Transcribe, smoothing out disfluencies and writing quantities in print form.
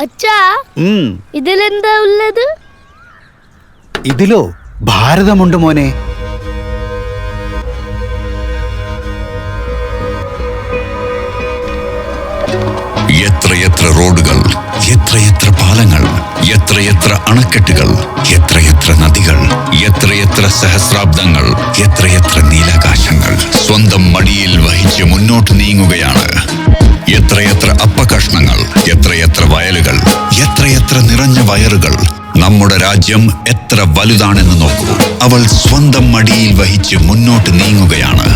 അച്ഛാ, ഇതിലെന്താ ഉള്ളത്? ഇതിലോ ഭാരതമുണ്ട് മോനെ. എത്രയെത്ര റോഡുകൾ, എത്രയെത്ര പാലങ്ങൾ, എത്രയെത്ര അണക്കെട്ടുകൾ, എത്രയെത്ര നദികൾ, എത്രയെത്ര സഹസ്രാബ്ദങ്ങൾ, എത്രയെത്ര നീലാകാശങ്ങൾ സ്വന്തം മടിയിൽ വഹിച്ച് മുന്നോട്ട് നീങ്ങുകയാണ്. എത്രയെത്ര അപ്പകഷ്ണങ്ങൾ, എത്രയെത്ര വയലുകൾ, എത്രയെത്ര നിറഞ്ഞ വയറുകൾ. നമ്മുടെ രാജ്യം എത്ര വലുതാണെന്ന് നോക്കൂ. അവൾ സ്വന്തം മടിയിൽ വഹിച്ച് മുന്നോട്ട് നീങ്ങുകയാണ്.